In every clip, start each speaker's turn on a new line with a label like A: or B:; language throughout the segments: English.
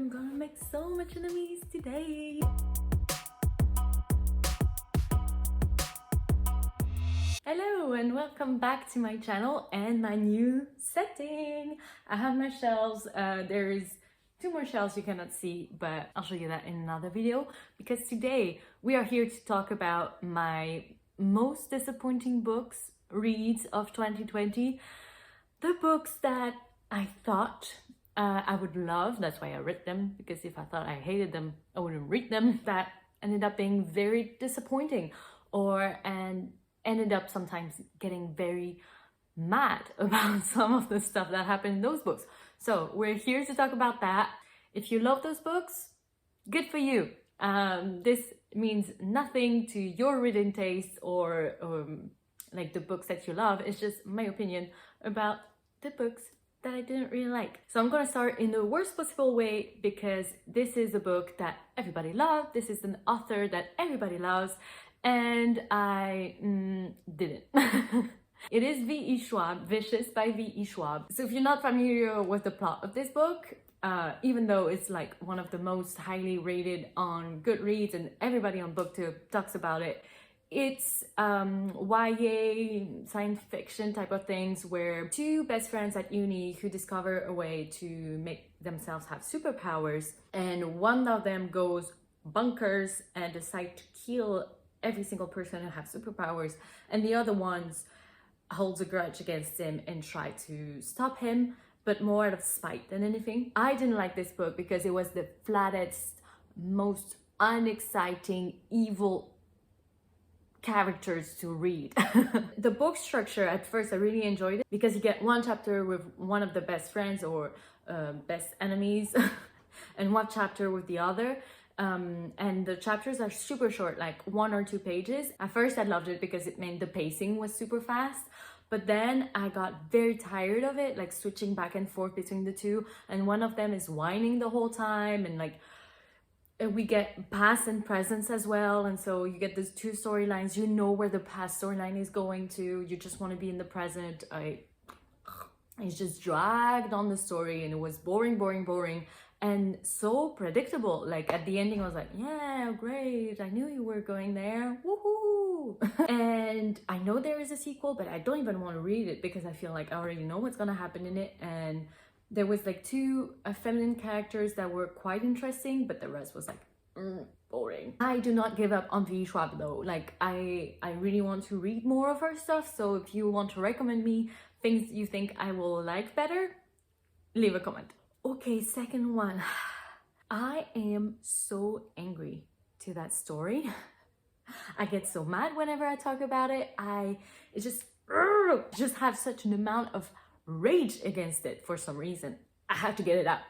A: I'm gonna make so much enemies today. Hello and welcome back to my channel and my new setting. I have my shelves. There's two more shelves you cannot see, but I'll show you that in another video, because today we are here to talk about my most disappointing reads of 2020. The books that I thought I would love, that's why I read them, because if I thought I hated them, I wouldn't read them, that ended up being very disappointing, and ended up sometimes getting very mad about some of the stuff that happened in those books. So we're here to talk about that. If you love those books, good for you. This means nothing to your reading taste or like the books that you love. It's just my opinion about the books that I didn't really like. So I'm gonna start in the worst possible way, because this is a book that everybody loved. This is an author that everybody loves, and I didn't. It is V.E. Schwab, Vicious by V.E. Schwab. So if you're not familiar with the plot of this book, even though it's like one of the most highly rated on Goodreads and everybody on BookTube talks about it, it's YA science fiction type of things where two best friends at uni who discover a way to make themselves have superpowers, and one of them goes bonkers and decide to kill every single person who has superpowers, and the other ones holds a grudge against him and try to stop him, but more out of spite than anything. I didn't like this book because it was the flattest, most unexciting, evil characters to read. The book structure, at first I really enjoyed it, because you get one chapter with one of the best friends or best enemies and one chapter with the other, and the chapters are super short, like 1 or 2 pages. At first I loved it because it meant the pacing was super fast, but then I got very tired of it, like switching back and forth between the two, and one of them is whining the whole time, and like we get past and present as well, and so you get these two storylines. You know where the past storyline is going to, you just want to be in the present. It's just dragged on the story, and it was boring and so predictable. Like at the ending I was like, yeah, great, I knew you were going there, woohoo. And I know there is a sequel, but I don't even want to read it because I feel like I already know what's gonna happen in it. And there was like 2 feminine characters that were quite interesting, but the rest was like boring. I do not give up on V. Schwab though. Like I really want to read more of her stuff, so if you want to recommend me things you think I will like better, leave a comment. Okay, second one. I am so angry to that story. I get so mad whenever I talk about it. It just have such an amount of rage against it for some reason. I have to get it out.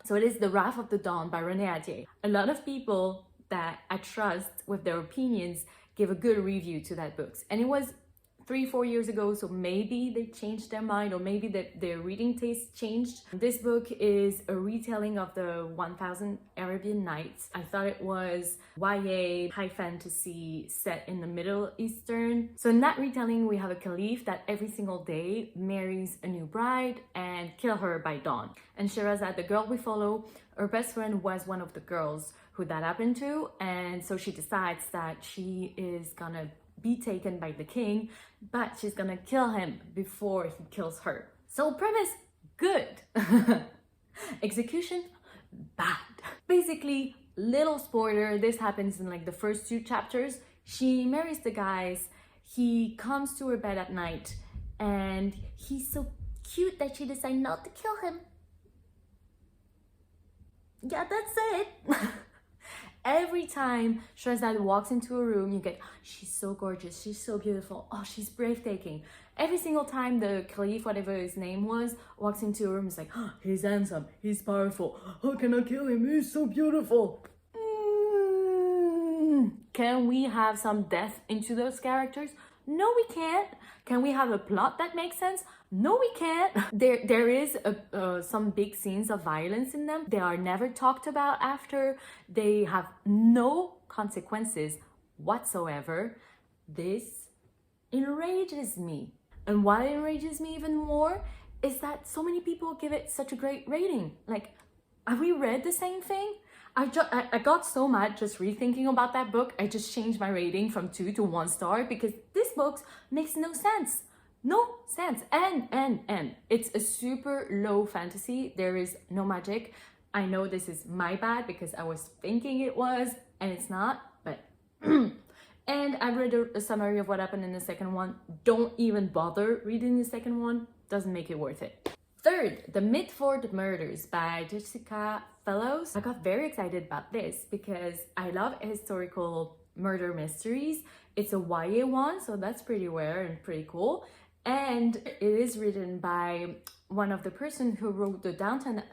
A: So it is The Wrath of the Dawn by Renée Ahdieh. A lot of people that I trust with their opinions gave a good review to that book, and it was 3-4 years ago, so maybe they changed their mind, or maybe their reading taste changed. This book is a retelling of the 1000 Arabian Nights. I thought it was YA high fantasy set in the Middle Eastern. So in that retelling, we have a caliph that every single day marries a new bride and kill her by dawn. And Sherazad, the girl we follow, her best friend was one of the girls who that happened to, and so she decides that she is gonna be taken by the king, but she's gonna kill him before he kills her. So premise, good. Execution, bad. Basically, little spoiler, this happens in like the first 2 chapters. She marries the guys, he comes to her bed at night, and he's so cute that she decides not to kill him. Yeah, that's it. Every time Sherazad walks into a room, you get, she's so gorgeous, she's so beautiful, oh, she's breathtaking. Every single time the caliph, whatever his name was, walks into a room, it's like, oh, he's handsome, he's powerful, how can I kill him, he's so beautiful. Can we have some depth into those characters? No, we can't. Can we have a plot that makes sense? No, we can't. There is some big scenes of violence in them. They are never talked about after. They have no consequences whatsoever. This enrages me. And what enrages me even more is that so many people give it such a great rating. Like, reread the same thing. I got so mad just rethinking about that book. I just changed my rating from 2 to 1 star because this book makes no sense. No sense. And it's a super low fantasy. There is no magic. I know this is my bad because I was thinking it was and it's not, but and I read a summary of what happened in the second one. Don't even bother reading the second one. Doesn't make it worth it. Third, The Mitford Murders by Jessica Fellows. I got very excited about this because I love historical murder mysteries. It's a YA one, so that's pretty rare and pretty cool. And it is written by one of the person who wrote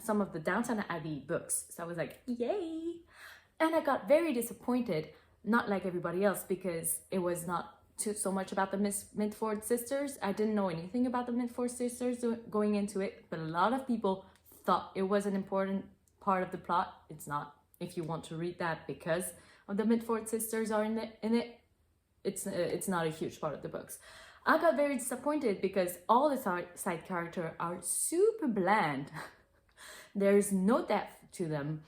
A: some of the Downton Abbey books. So I was like, yay! And I got very disappointed, not like everybody else, because it was not so much about the Mitford sisters. I didn't know anything about the Mitford sisters going into it, but a lot of people thought it was an important part of the plot. It's not. If you want to read that because of the Mitford sisters are in it, it's not a huge part of the books. I got very disappointed because all the side characters are super bland. There's no depth to them.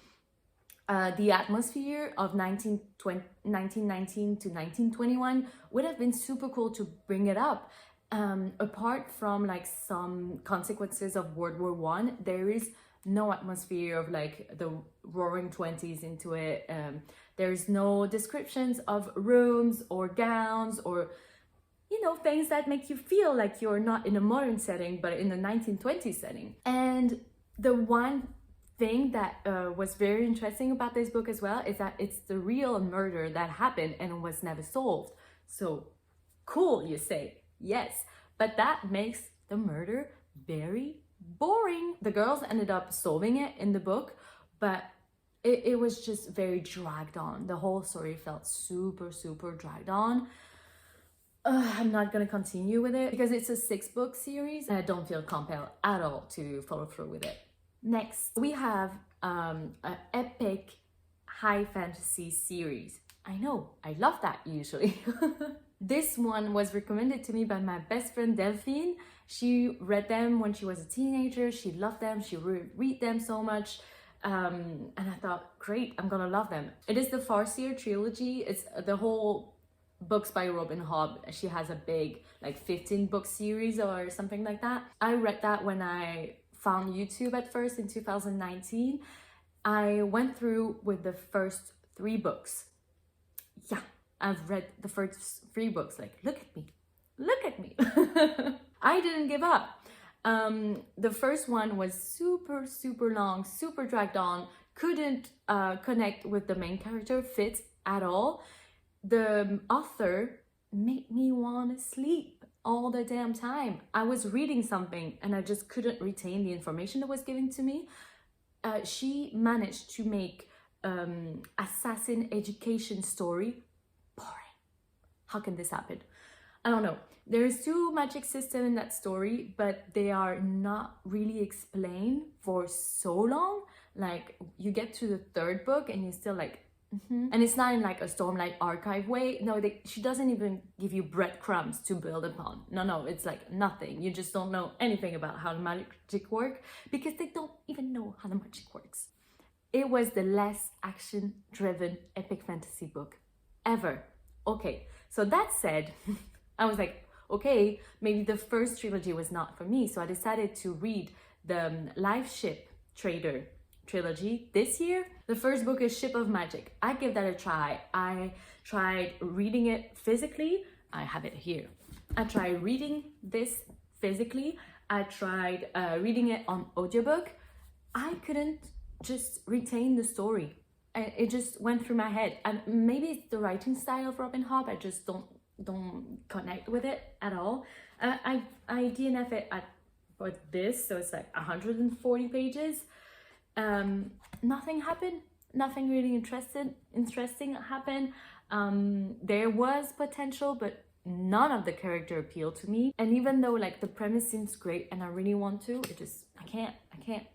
A: The atmosphere of 1919 to 1921 would have been super cool to bring it up. Apart from like some consequences of World War I, there is no atmosphere of like the roaring 20s into it. There's no descriptions of rooms or gowns or, you know, things that make you feel like you're not in a modern setting, but in the 1920s setting. And the one thing that was very interesting about this book as well is that it's the real murder that happened and was never solved. So cool, you say. Yes, but that makes the murder very boring. The girls ended up solving it in the book, but it was just very dragged on. The whole story felt super dragged on. I'm not gonna continue with it because it's a 6-book series and I don't feel compelled at all to follow through with it. Next, we have an epic high fantasy series. I know, I love that usually. This one was recommended to me by my best friend Delphine. She read them when she was a teenager. She loved them. She read them so much. And I thought, great, I'm gonna love them. It is the Farseer Trilogy. It's the whole books by Robin Hobb. She has a big like 15-book series or something like that. I read that when I found YouTube at first in 2019. I went through with the first 3 books. Yeah, I've read the first 3 books. Like, look at me. I didn't give up. The first one was super long, super dragged on, couldn't connect with the main character, Fitz, at all. The author made me want to sleep all the damn time. I was reading something and I just couldn't retain the information that was given to me. She managed to make assassin education story boring. How can this happen? I don't know. There's 2 magic systems in that story, but they are not really explained for so long. Like, you get to the 3rd book and you're still like, and it's not in like a Stormlight Archive way. No, she doesn't even give you breadcrumbs to build upon. No, it's like nothing. You just don't know anything about how the magic works because they don't even know how the magic works. It was the less action-driven epic fantasy book ever. Okay, so that said, I was like, okay, maybe the first trilogy was not for me. So I decided to read the Life Ship Trader trilogy this year. The first book is Ship of Magic. I give that a try. I tried reading it physically. I have it here. I tried reading this physically. I tried reading it on audiobook. I couldn't just retain the story. It just went through my head. And maybe it's the writing style of Robin Hobb. I just don't connect with it at all. I DNF it at this, so it's like 140 pages. Nothing happened. Nothing really interesting happened. There was potential, but none of the character appealed to me. And even though like the premise seems great and I really want to, I can't.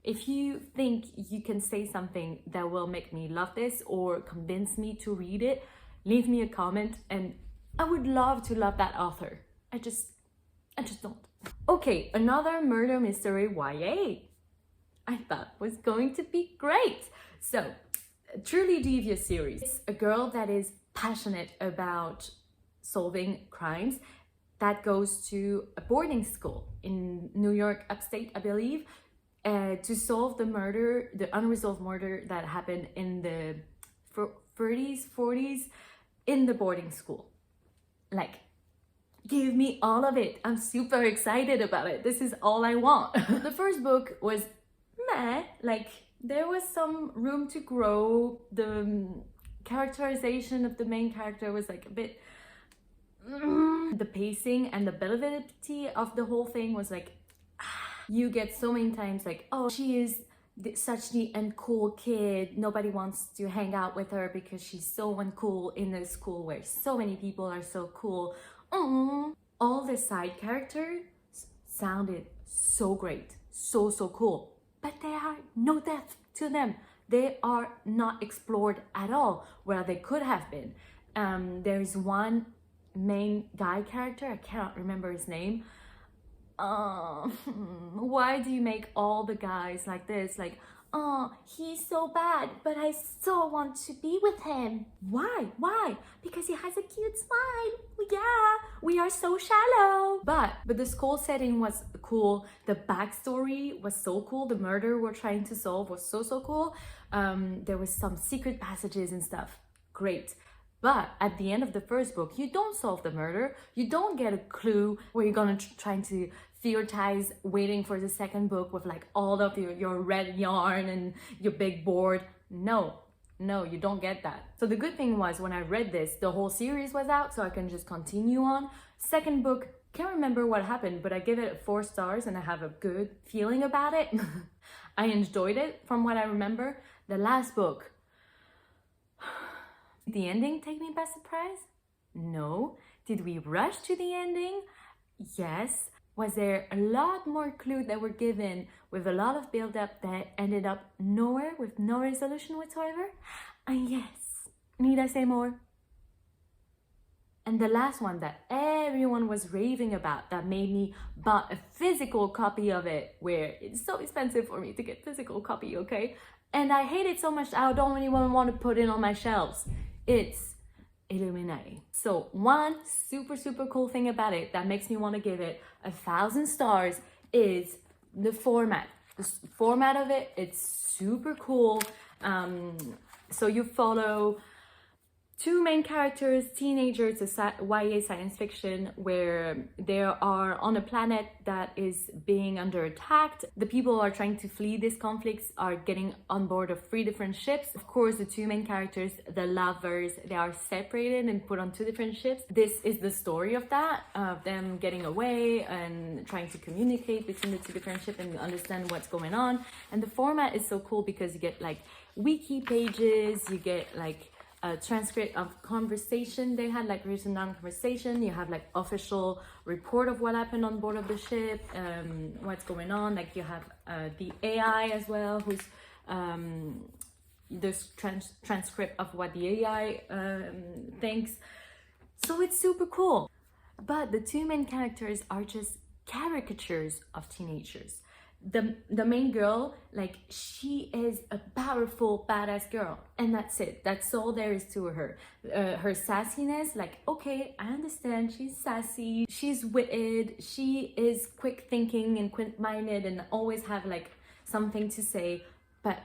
A: If you think you can say something that will make me love this or convince me to read it, leave me a comment and I would love to love that author. I just don't. Okay, another murder mystery YA. I thought was going to be great. So, truly Devious series. It's a girl that is passionate about solving crimes that goes to a boarding school in New York, upstate, I believe, to solve the murder, the unresolved murder that happened in the 30s, 40s in the boarding school. Like, give me all of it. I'm super excited about it. This is all I want. The first book was meh, like there was some room to grow. The characterization of the main character was like a bit the pacing and the believability of the whole thing was like you get so many times like, oh, she is such the uncool kid, nobody wants to hang out with her because she's so uncool in a school where so many people are so cool. All the side characters sounded so great, so cool, but there are no depth to them. They are not explored at all where they could have been. There is one main guy character, I cannot remember his name. Why do you make all the guys like this? Like, oh, he's so bad, but I so want to be with him. Why? Because he has a cute smile. Yeah, we are so shallow. But the school setting was cool. The backstory was so cool. The murder we're trying to solve was so cool. There was some secret passages and stuff. Great. But at the end of the first book, you don't solve the murder. You don't get a clue where you're gonna trying to theorize, waiting for the second book with like all of your red yarn and your big board. No, you don't get that. So the good thing was when I read this, the whole series was out, so I can just continue on. Second book, can't remember what happened, but I give it 4 stars and I have a good feeling about it. I enjoyed it from what I remember. The last book, did the ending take me by surprise? No. Did we rush to the ending? Yes. Was there a lot more clues that were given with a lot of build-up that ended up nowhere with no resolution whatsoever? And yes. Need I say more? And the last one that everyone was raving about, that made me buy a physical copy of it, where it's so expensive for me to get physical copy, okay? And I hate it so much I don't even want to put it on my shelves. It's Illuminae. So one super cool thing about it that makes me want to give it 1,000 stars is the format. The format of it, it's super cool. So you follow 2 main characters, teenagers, YA science fiction, where they are on a planet that is being under attack. The people are trying to flee these conflicts, are getting on board of 3 different ships. Of course, the 2 main characters, the lovers, they are separated and put on 2 different ships. This is the story of that, of them getting away and trying to communicate between the 2 different ships and understand what's going on. And the format is so cool because you get like wiki pages, you get like a transcript of conversation they had, like written down conversation. You have like official report of what happened on board of the ship, what's going on. Like you have the AI as well, who's this transcript of what the AI thinks. So it's super cool. But the 2 main characters are just caricatures of teenagers. The main girl, like, she is a powerful badass girl, and that's it. That's all there is to her. Her sassiness, like, okay, I understand, she's sassy, she's witted, she is quick thinking and quick-minded and always have like something to say, but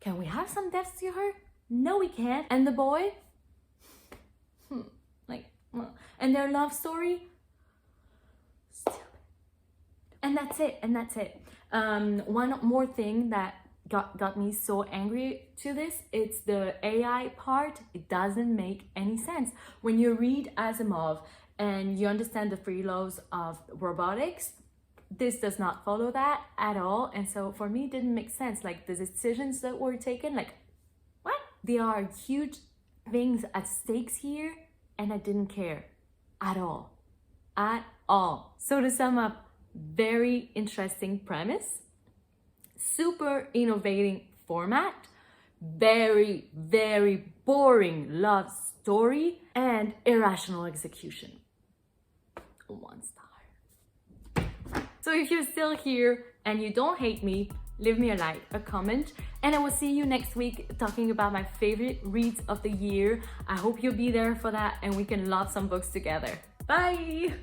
A: can we have some depth to her? No, we can't. And the boy, like, and their love story, and that's it. One more thing that got me so angry to this, it's the AI part. It doesn't make any sense. When you read Asimov and you understand the 3 laws of robotics, this does not follow that at all. And so for me, it didn't make sense. Like the decisions that were taken, like, what? There are huge things at stakes here, and I didn't care at all. So to sum up, very interesting premise, super innovating format, very boring love story, and irrational execution. 1 star. So if you're still here and you don't hate me, leave me a like, a comment, and I will see you next week talking about my favorite reads of the year. I hope you'll be there for that and we can love some books together. Bye!